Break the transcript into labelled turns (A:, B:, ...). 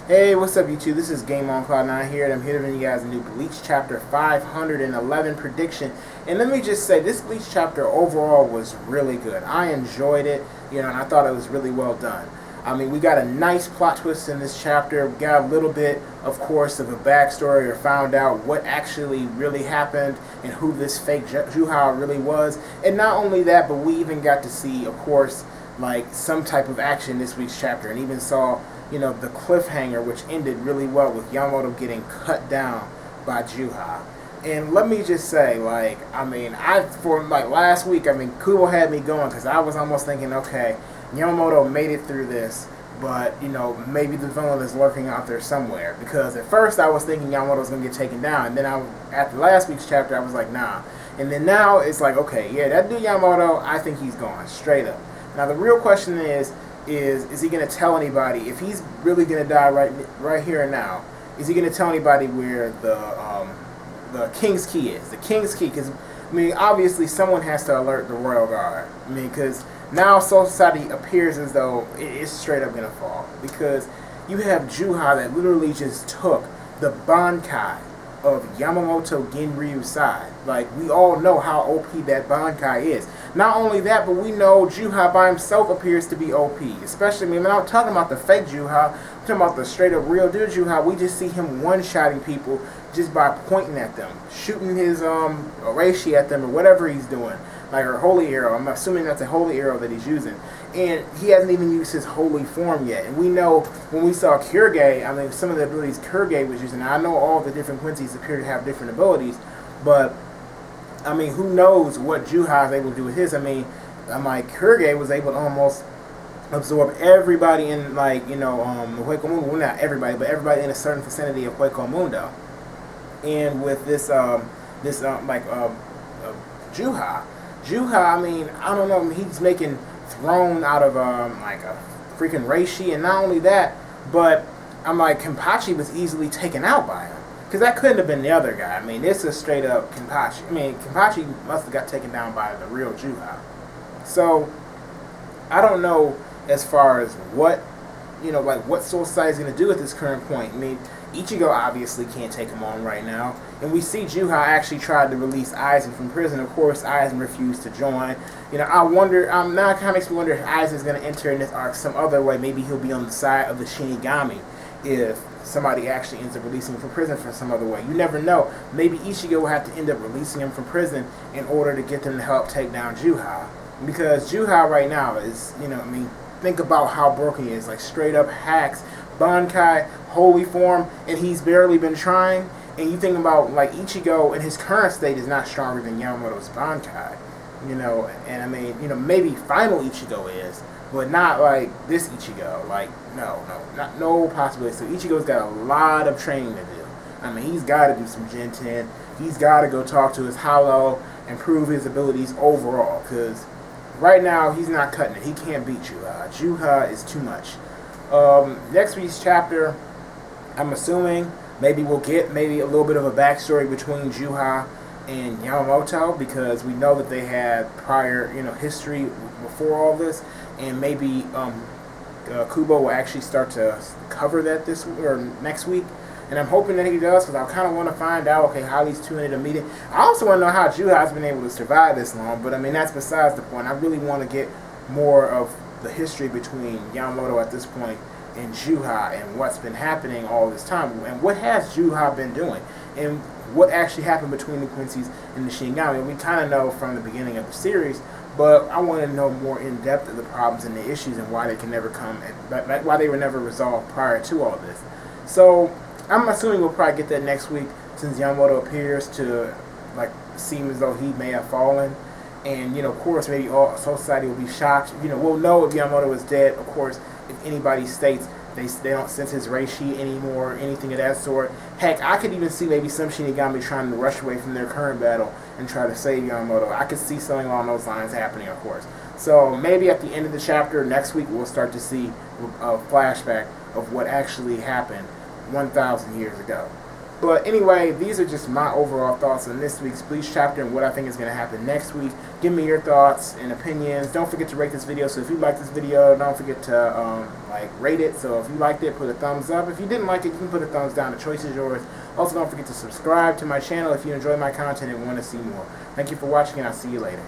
A: Hey, what's up, YouTube? This is Game on Cloud 9 here, and I'm here to bring you guys a new Bleach Chapter 511 prediction. And let me just say, this Bleach chapter overall was really good. I enjoyed it, and I thought it was really well done. I mean, we got a nice plot twist in this chapter. We got a little bit, of course, of a backstory, or found out what actually really happened and who this fake Juha really was. And not only that, but we even got to see, of course, like some type of action this week's chapter, and even saw the cliffhanger, which ended really well with Yamamoto getting cut down by Juha. And let me just say, for last week, Kubo had me going because I was almost thinking, okay, Yamamoto made it through this, but maybe the villain is lurking out there somewhere. Because at first I was thinking Yamamoto was gonna get taken down, and then after last week's chapter I was like, nah. And then now it's like, okay, yeah, that dude Yamamoto, I think he's gone straight up. Now the real question is he going to tell anybody, if he's really going to die right here and now, is he going to tell anybody where the King's Key is? The King's Key, because, obviously someone has to alert the Royal Guard. Because now Soul Society appears as though it's straight up going to fall. Because you have Juha that literally just took the Bankai of Yamamoto Genryu's side. Like, we all know how OP that Bankai is. Not only that, but we know Juha by himself appears to be OP. Especially, I'm not talking about the fake Juha. I'm talking about the straight up real dude Juha. We just see him one-shotting people just by pointing at them. Shooting his Reishi at them or whatever he's doing. Like her holy arrow. I'm assuming that's a holy arrow that he's using. And he hasn't even used his holy form yet. And we know when we saw Kyurge, some of the abilities Kyurge was using. Now, I know all the different Quincy's appear to have different abilities, but who knows what Juha is able to do with his? Kyurge was able to almost absorb everybody in the Hueco Mundo. Well, not everybody, but everybody in a certain vicinity of Hueco Mundo. And with this Juha, I don't know, he's making thrown out of a freaking Reishi, and not only that, but Kenpachi was easily taken out by him. Because that couldn't have been the other guy. This is straight up Kenpachi. Kenpachi must have got taken down by the real Juha. So, I don't know as far as what Soul Society is going to do at this current point. Ichigo obviously can't take him on right now. And we see Juha actually tried to release Aizen from prison. Of course, Aizen refused to join. I wonder, now it kind of makes me wonder if Aizen's going to enter in this arc some other way. Maybe he'll be on the side of the Shinigami if somebody actually ends up releasing him from prison for some other way. You never know. Maybe Ichigo will have to end up releasing him from prison in order to get them to help take down Juha. Because Juha right now is, think about how broken he is. Like, straight up HAX, Bankai, holy form, and he's barely been trying. And you think about, Ichigo in his current state is not stronger than Yamamoto's Bankai. And maybe final Ichigo is, but not like this Ichigo. No possibility. So Ichigo's got a lot of training to do. He's got to do some Gen 10. He's got to go talk to his Hollow and prove his abilities overall. Because right now, he's not cutting it. He can't beat Juha. Juha is too much. Next week's chapter, I'm assuming maybe we'll get a little bit of a backstory between Juha and Yamamoto, because we know that they had prior history before all this, and maybe Kubo will actually start to cover that this or next week, and I'm hoping that he does, because I kind of want to find out, okay, how these two ended up meeting. I also want to know how Juha's been able to survive this long, but that's besides the point. I really want to get more of the history between Yamamoto at this point and Juha, and what's been happening all this time, and what has Juha been doing, and what actually happened between the Quincy's and the Shinigami. We kind of know from the beginning of the series, but I want to know more in depth of the problems and the issues, and why they can never why they were never resolved prior to all this. So I'm assuming we'll probably get that next week, since Yamamoto appears to seem as though he may have fallen. And, of course, maybe all Soul Society will be shocked. We'll know if Yamamoto is dead. Of course, if anybody states they don't sense his Reishi anymore, or anything of that sort. Heck, I could even see maybe some Shinigami trying to rush away from their current battle and try to save Yamamoto. I could see something along those lines happening, of course. So maybe at the end of the chapter next week, we'll start to see a flashback of what actually happened 1,000 years ago. But anyway, these are just my overall thoughts on this week's Bleach chapter and what I think is going to happen next week. Give me your thoughts and opinions. Don't forget to rate this video. So if you like this video, don't forget to rate it. So if you liked it, put a thumbs up. If you didn't like it, you can put a thumbs down. The choice is yours. Also, don't forget to subscribe to my channel if you enjoy my content and want to see more. Thank you for watching, and I'll see you later.